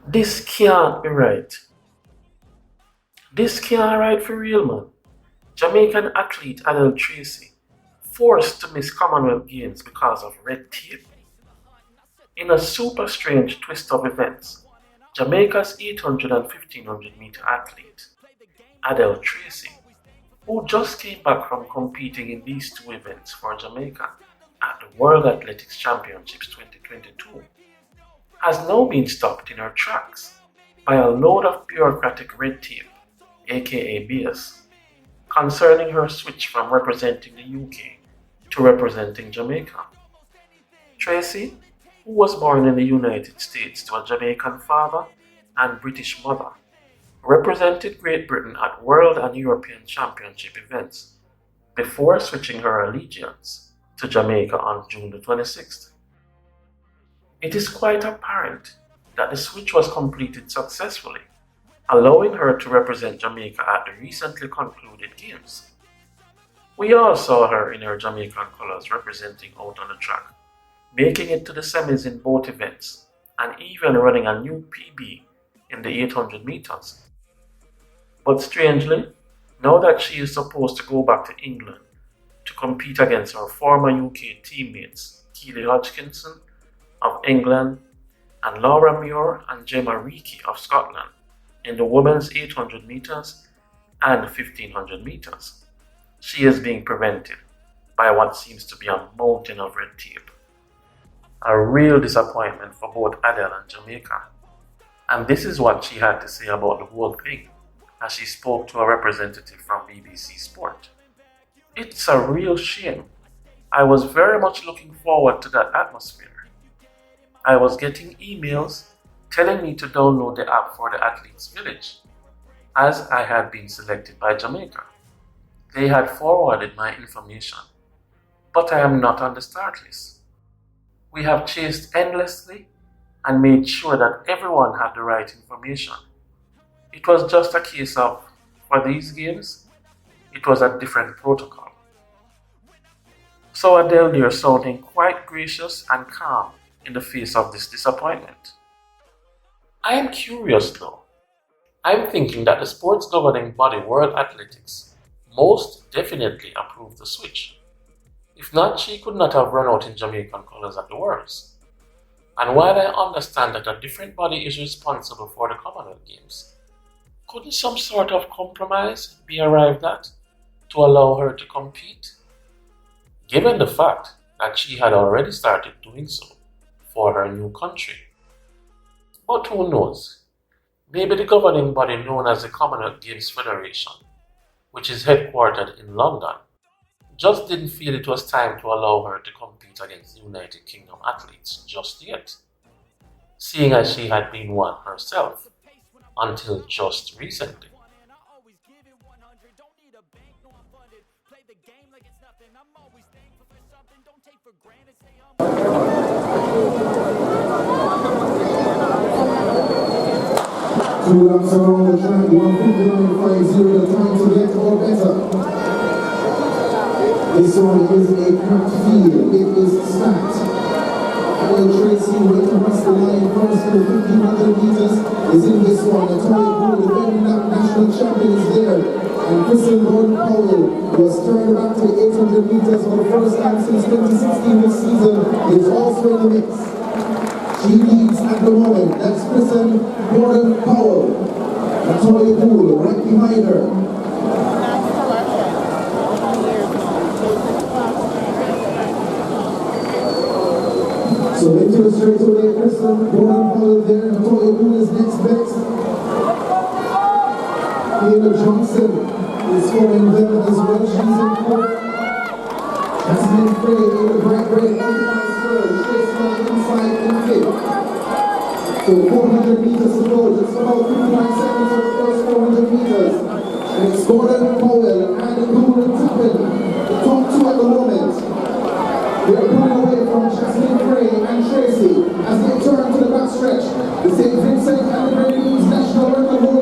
This can't be right. This can't right for real, man. Jamaican athlete Adelle Tracey forced to miss Commonwealth Games because of red tape. In a super strange twist of events, Jamaica's 800 and 1500 meter athlete, Adelle Tracey, who just came back from competing in these two events for Jamaica at the World Athletics Championships 2022, has now been stopped in her tracks by a load of bureaucratic red tape, aka BS, concerning her switch from representing the UK to representing Jamaica. Tracey, who was born in the United States to a Jamaican father and British mother, represented Great Britain at World and European Championship events before switching her allegiance to Jamaica on June the 26th. It is quite apparent that the switch was completed successfully, allowing her to represent Jamaica at the recently concluded Games. We all saw her in her Jamaican colours representing out on the track, making it to the semis in both events, and even running a new PB in the 800 metres. But strangely, now that she is supposed to go back to England to compete against her former UK teammates Keely Hodgkinson of England and Laura Muir and Gemma Reekie of Scotland in the women's 800 metres and 1500 metres, she is being prevented by what seems to be a mountain of red tape. A real disappointment for both Adelle and Jamaica. And this is what she had to say about the whole thing as she spoke to a representative from BBC Sport. It's a real shame. I was very much looking forward to that atmosphere. I was getting emails telling me to download the app for the Athletes Village, as I had been selected by Jamaica. They had forwarded my information, but I am not on the start list. We have chased endlessly and made sure that everyone had the right information. It was just a case of, for these games, it was a different protocol. So Adelle there sounding quite gracious and calm in the face of this disappointment. I am curious though. I'm thinking that the sports governing body World Athletics most definitely approved the switch. If not, she could not have run out in Jamaican colours at the Worlds. And while I understand that a different body is responsible for the Commonwealth Games, couldn't some sort of compromise be arrived at to allow her to compete? Given the fact that she had already started doing so for her new country. But who knows? Maybe the governing body known as the Commonwealth Games Federation, which is headquartered in London, just didn't feel it was time to allow her to compete against United Kingdom athletes just yet, seeing as she had been one herself until just recently. Two laps around the track, 1:59.50, the time to get all better. This one is a cracked field, it is stacked. Adelle Tracey went across the line first for 1500 metres, is in this one. The Tory Bull, defending that national champion, is there. And Kristen Gordon-Powell was turned back to the 800 metres for the first time since 2016 this season, is also in the mix. She leads at the moment. That's Kristen Gordon-Powell. Tory Bull right behind her. So into the straight away, Kristen Gordon-Powell there. Tory Bull is next best. Taylor Johnson is following them as well. She's in fourth. Jasmine Frey in the bright red organized third. Tracy inside in fifth. So 400 meters to go, just about 59 seconds for the first 400 meters. And it's Gordon-Powell and Google Tippin, the top two at the moment. They're pulling away from Jasmine Frey and Tracey as they turn to the backstretch. The St. Vincent and the Grenadines national record holder